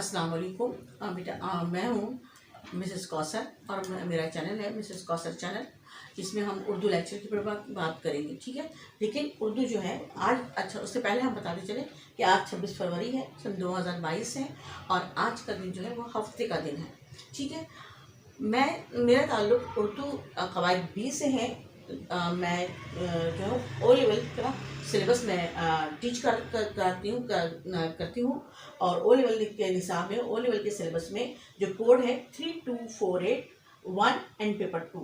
अस्सलाम वालेकुम। बेटा मैं हूँ मिसेस कौसर और मेरा चैनल है मिसेस कौसर चैनल। इसमें हम उर्दू लेक्चर की बात करेंगे, ठीक है। लेकिन उर्दू जो है आज, अच्छा उससे पहले हम बताते चले कि आज 26 फरवरी है, सन 2022 है और आज का दिन जो है वो हफ्ते का दिन है, ठीक है। मेरा ताल्लुक़ उर्दू कवायद बी से है। मैं जो है ओ लेवल का सिलेबस में टीच करती हूँ और ओ लेवल के निसाब में ओ लेवल के सिलेबस में जो कोड है 32481 and paper 2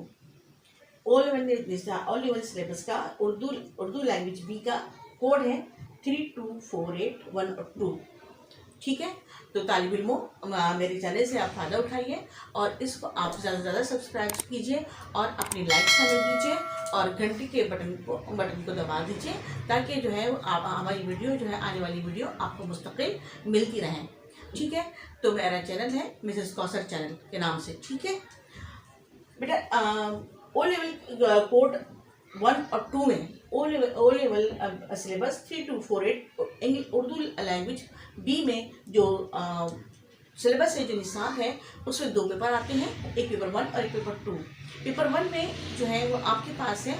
O level syllabus का उर्दू लैंग्वेज बी का कोड है 32481 और 2, ठीक है। तो तालिब इल्मों, मेरे चैनल से आप फ़ायदा उठाइए और इसको आप ज़्यादा से ज़्यादा सब्सक्राइब कीजिए और अपनी लाइक हमें दीजिए और घंटी के बटन को दबा दीजिए ताकि जो है आप हमारी वीडियो जो है आने वाली वीडियो आपको मुस्तकिल मिलती रहें, ठीक है। तो मेरा चैनल है मिसेस कौसर चैनल के नाम से, ठीक है बेटा। ओ लेवल कोड 1 और 2 में O level syllabus 3248 Urdu language B में जो सिलेबस है, जो निसाब है, उसमें 2 पेपर आते हैं, एक पेपर 1 और एक पेपर 2। पेपर 1 में जो है वो आपके पास है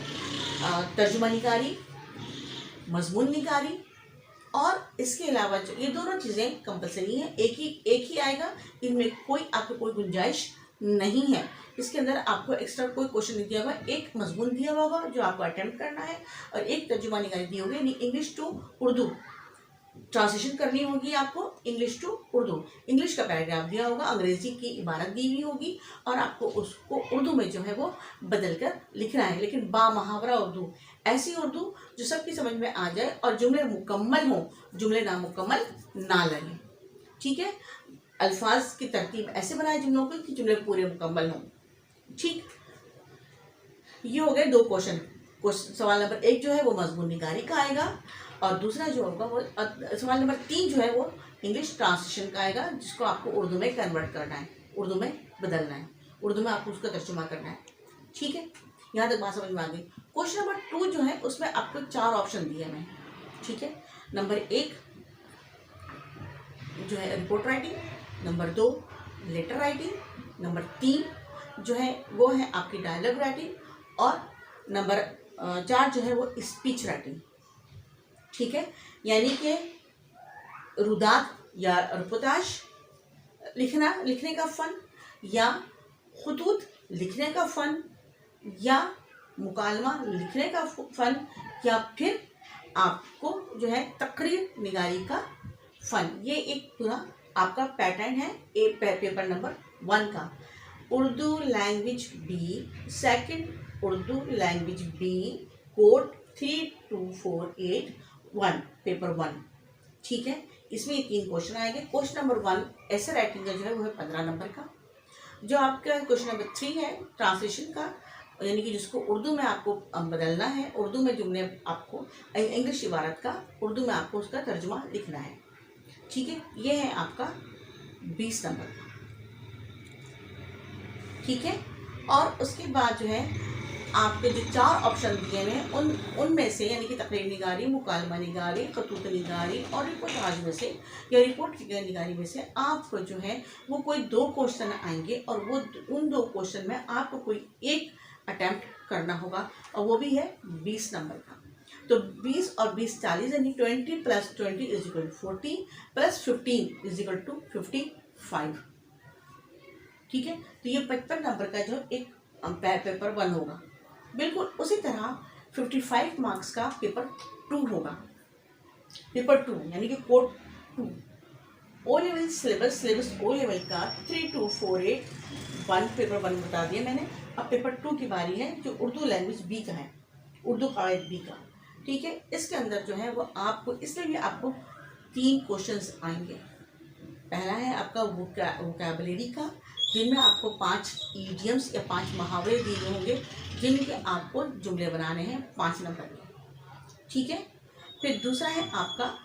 तर्जुमा निगारी, मजमून निगारी और इसके अलावा जो ये दोनों चीज़ें कंपलसरी हैं, एक ही आएगा, इनमें आपको कोई गुंजाइश नहीं है। इसके अंदर आपको एक्स्ट्रा कोई क्वेश्चन नहीं दिया होगा, एक मजमून दिया हुआ होगा जो आपको अटेम्प्ट करना है और एक तर्जुमा निगारी दी होगी, यानी इंग्लिश टू उर्दू ट्रांसलेशन करनी होगी आपको, इंग्लिश टू उर्दू। इंग्लिश का पैराग्राफ दिया होगा, अंग्रेजी की इबारत दी हुई होगी और आपको उसको उर्दू में जो है वो बदल कर लिखना है, लेकिन बामुहावरा उर्दू, ऐसी उर्दू जो सबकी समझ में आ जाए और जुमले मुकम्मल हों, जुमले नामुकम्मल ना लगे, ठीक है। अल्फाज की तरतीब ऐसे बनाए जुमलों को कि जुमले पूरे मुकम्मल हों, ठीक। ये हो गए 2 क्वेश्चन। सवाल नंबर 1 जो है वो मजमून निगारी का आएगा और दूसरा जो होगा वो सवाल नंबर 3 जो है वो इंग्लिश ट्रांसलेशन का आएगा, जिसको आपको उर्दू में कन्वर्ट करना है, उर्दू में बदलना है, उर्दू में आपको उसका तर्जुमा करना है, ठीक है। यहाँ तक बात समझ में आ गई। क्वेश्चन नंबर 2 जो है उसमें आपको 4 ऑप्शन दिए हैं, ठीक है। नंबर 1 जो है report writing, number 2 letter writing, number 3 जो है वो है आपकी डायलॉग राइटिंग और नंबर 4 जो है वो स्पीच राइटिंग, ठीक है। यानी कि रुदात या रिपोर्टाज लिखने का फ़न या खुतूत लिखने का फ़न या मुकालमा लिखने का फ़न या फिर आपको जो है तकरीर निगारी का फ़न। ये एक पूरा आपका पैटर्न है पेपर नंबर 1 का। Urdu language B, second Urdu language B, code 32481 paper 1, ठीक है। इसमें 3 क्वेश्चन आएंगे। क्वेश्चन नंबर 1 ऐसे राइटिंग का जो है वो है 15 नंबर का। जो आपका क्वेश्चन नंबर 3 है ट्रांसलेशन का, यानी कि जिसको उर्दू में आपको बदलना है, उर्दू में जुमले आपको इंग्लिश इबारत का उर्दू में आपको उसका तर्जुमा लिखना है, ठीक है। ये है आपका 20 नंबर का, ठीक है। और उसके बाद जो है आपके जो 4 ऑप्शन दिए हैं उनमें से, यानी कि तकरीर निगारी, मुकालमा निगारी, खतूत निगारी और रिपोर्टाज में से या रिपोर्ट की निगारी में से आपको जो है वो कोई 2 क्वेश्चन आएंगे और वो उन 2 क्वेश्चन में आपको कोई एक अटैम्प्ट करना होगा और वो भी है 20 नंबर का। तो 20 और 20 40, यानी 20 + 20 = 40 + 15 = 55, ठीक है। तो ये 55 नंबर का जो एक पेपर 1 होगा। बिल्कुल उसी तरह 55 मार्क्स का पेपर 2 होगा। पेपर 2 यानी कि code 2 O level syllabus O level का 32481 पेपर 1 बता दिया मैंने। अब पेपर 2 की बारी है, जो उर्दू लैंग्वेज बी का है, उर्दू कवायद बी का, ठीक है। इसके अंदर जो है वो आपको इसमें भी आपको 3 क्वेश्चंस आएंगे। पहला है आपका वोकैबुलरी का, जिनमें आपको 5 ईडियम्स या 5 मुहावरे दिए होंगे जिनके आपको जुमले बनाने हैं 5 नंबर के, ठीक है। फिर दूसरा है आपका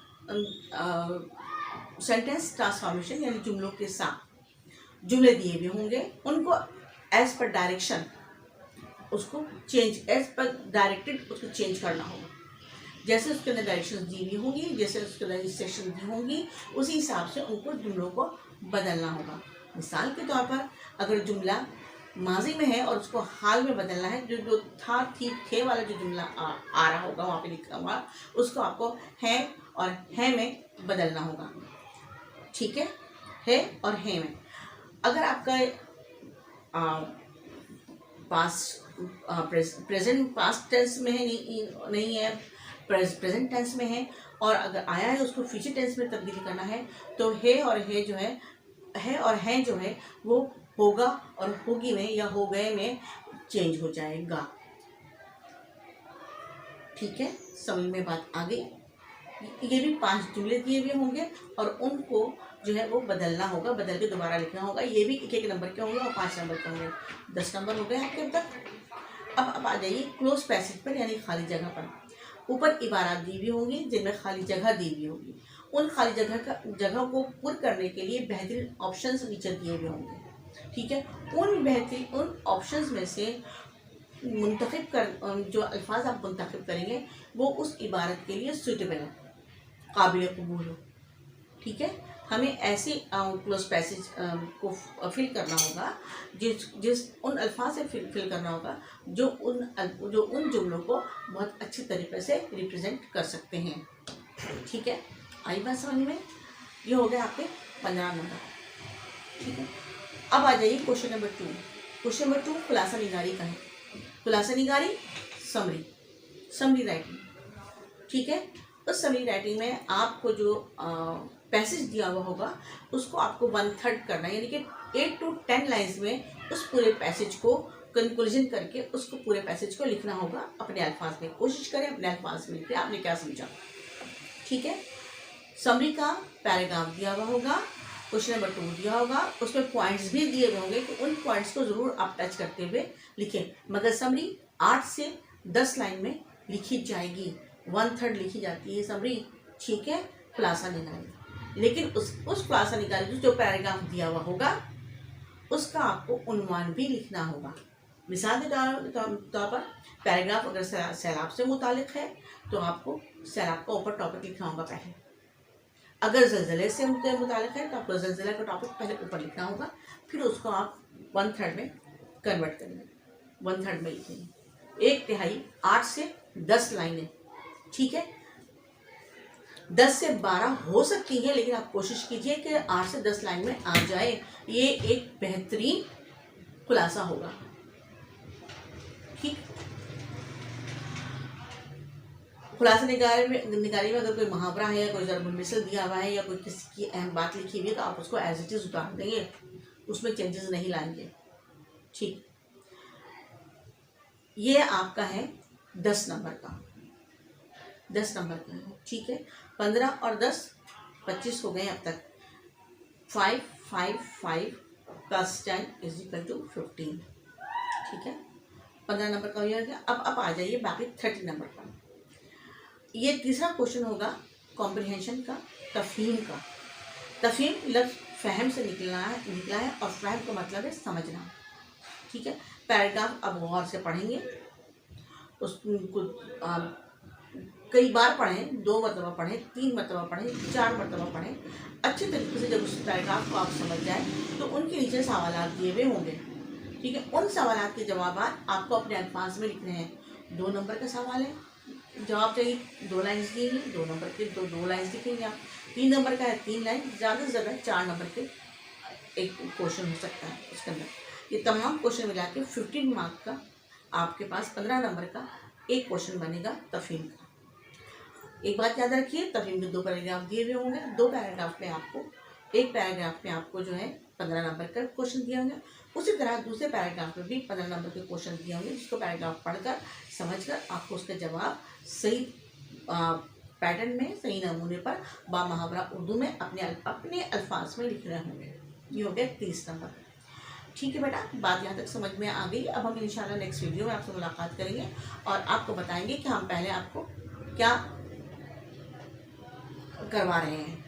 सेंटेंस ट्रांसफॉर्मेशन, यानी जुमलों के साथ जुमले दिए हुए होंगे, उनको एज पर डायरेक्शन उसको चेंज, एज पर डायरेक्टेड उसको चेंज करना होगा। जैसे उसके अंदर डायरेक्शंस दी हुई होंगी, जैसे उसके अंदर इंस्ट्रक्शन दी होंगी, उसी हिसाब से उनको जुमलों को बदलना होगा। मिसाल के तौर पर अगर जुमला माजी में है और उसको हाल में बदलना है, जो था थी थे वाला जो जुमला आ रहा होगा वहाँ पे लिखा हुआ, उसको आपको है और है में बदलना होगा। ठीक है और है में। अगर आपका प्रेजेंट पास्ट टेंस में है, नहीं है, प्रेजेंट टेंस में है, और अगर आया है उसको फ्यूचर टेंस में तब्दील करना है, तो है और है जो है वो होगा और होगी में या हो गए में चेंज हो जाएगा। ठीक है, समझ में बात आ गई। ये भी 5 जुमले दिए हुए होंगे और उनको जो है वो बदलना होगा, बदल के दोबारा लिखना होगा। ये भी 1-1 नंबर के होंगे और 5 नंबर के होंगे। 10 नंबर हो गए आपके अब तक। अब आ जाइए क्लोज पैसेज पर, यानी खाली जगह पर। ऊपर इबारत दी हुई होंगी जिनमें खाली जगह दी हुई होगी। उन खाली जगह को पूर्ण करने के लिए बेहतरीन ऑप्शंस नीचे दिए हुए होंगे। ठीक है, उन ऑप्शंस में से मुंतखब कर जो अल्फाज आप मुंतखब करेंगे वो उस इबारत के लिए सूटेबल है, काबिल कबूल हो। ठीक है, हमें ऐसे क्लोज पैसेज को फिल करना होगा जिस उन अल्फाज से फिल करना होगा जो उन जुमलों को बहुत अच्छे तरीके से रिप्रेजेंट कर सकते हैं। ठीक है, आई बात समझ में? ये हो गया आपके 15 नंबर। ठीक है, अब आ जाइए क्वेश्चन नंबर 2। क्वेश्चन नंबर 2 खुलासा निगारी का है। खुलासा निगारी समरी राइटिंग। ठीक है, उस समरी राइटिंग में आपको जो पैसेज दिया हुआ होगा उसको आपको 1/3 करना है, यानी कि 8 to 10 लाइन्स में उस पूरे पैसेज को कंक्लूजन करके उसको पूरे पैसेज को लिखना होगा अपने अल्फाज में। कोशिश करें अपने अल्फाज में लिखें आपने क्या समझा। ठीक है, समरी का पैराग्राफ दिया हुआ होगा, क्वेश्चन नंबर 2 दिया होगा, उसमें पॉइंट्स भी दिए हुए होंगे कि उन पॉइंट्स को ज़रूर आप टच करते हुए लिखें। मगर समरी 8 से 10 लाइन में लिखी जाएगी, 1/3 लिखी जाती है समरी। ठीक है, खुलासा निकालें, लेकिन उस खुलासा निकालें जो पैराग्राफ दिया हुआ होगा उसका आपको उन्वान भी लिखना होगा। मिसाल के तौर पर पैराग्राफ अगर सैलाब से मुतालिक है तो आपको सैलाब का ऊपर टॉपिक लिखना होगा पहले। अगर ज़लज़ले से मुतालिक है तो आपको ज़लज़ले का टॉपिक पहले ऊपर लिखना होगा, फिर उसको आप 1/3 में कन्वर्ट करेंगे, 1/3 में लिखेंगे। 1/3 8 से 10 लाइनें। ठीक है, 10 से 12 हो सकती है, लेकिन आप कोशिश कीजिए कि 8 से 10 लाइन में आ जाए। ये एक बेहतरीन खुलासा होगा। ठीक, खुलासा निगारी में अगर कोई मुहावरा है या कोई ज़रबुल मिसल दिया हुआ है या कोई किसी की अहम बात लिखी हुई है तो आप उसको एज इट इज़ उतार देंगे, उसमें चेंजेस नहीं लाएंगे। ठीक, ये आपका है 10 नंबर का, 10 नंबर का है। ठीक है, 15 और 10 25 हो गए अब तक। 5 5 5 + 10 = 15। ठीक है, 15 नंबर का हो गया। अब आ जाइए बाकी 30 नंबर का। ये तीसरा क्वेश्चन होगा कॉम्प्रिहेंशन का, तफहीम का। तफहीम लफ्ज़ फ़हम से निकला है और फ़हम का मतलब है समझना। ठीक है, पैराग्राफ अब गौर से पढ़ेंगे, उसको कई बार पढ़ें, 2 मरतबा पढ़ें, 3 मरतबा पढ़ें, 4 मरतबा पढ़ें। अच्छे तरीके से जब उस पैराग्राफ को आप समझ जाएं तो उनके नीचे सवालात दिए हुए होंगे। ठीक है, उन सवालात के जवाब आपको अपने अल्फाज में लिखने हैं। 2 नंबर का सवाल है, जवाब चाहिए, 2 लाइन्स दिएंगे, 2 नंबर के 2 लाइन्स लिखेंगे आप। 3 नंबर का है, 3 लाइन, ज़्यादा से ज़्यादा 4 नंबर के एक क्वेश्चन हो सकता है उसके अंदर। ये तमाम क्वेश्चन मिला के 15 मार्क का आपके पास 15 नंबर का एक क्वेश्चन बनेगा तफहीम का। एक बात याद रखिए, तफहीम में 2 पैराग्राफ दिए हुए होंगे। 2 पैराग्राफ में आपको, एक पैराग्राफ में आपको जो है 15 नंबर का क्वेश्चन दिए होंगे, उसी तरह दूसरे पैराग्राफ में भी 15 नंबर के क्वेश्चन दिए होंगे, जिसको पैराग्राफ पढ़कर समझकर आपको उसका जवाब सही पैटर्न में, सही नमूने पर बामुहावरा उर्दू में अपने अल्फाज में लिखने होंगे। ये हो गया 30 नंबर। ठीक है बेटा, बात यहाँ तक समझ में आ गई। अब हम इंशाल्लाह नेक्स्ट वीडियो में आपसे मुलाकात करेंगे और आपको बताएंगे कि हम पहले आपको क्या करवा रहे हैं।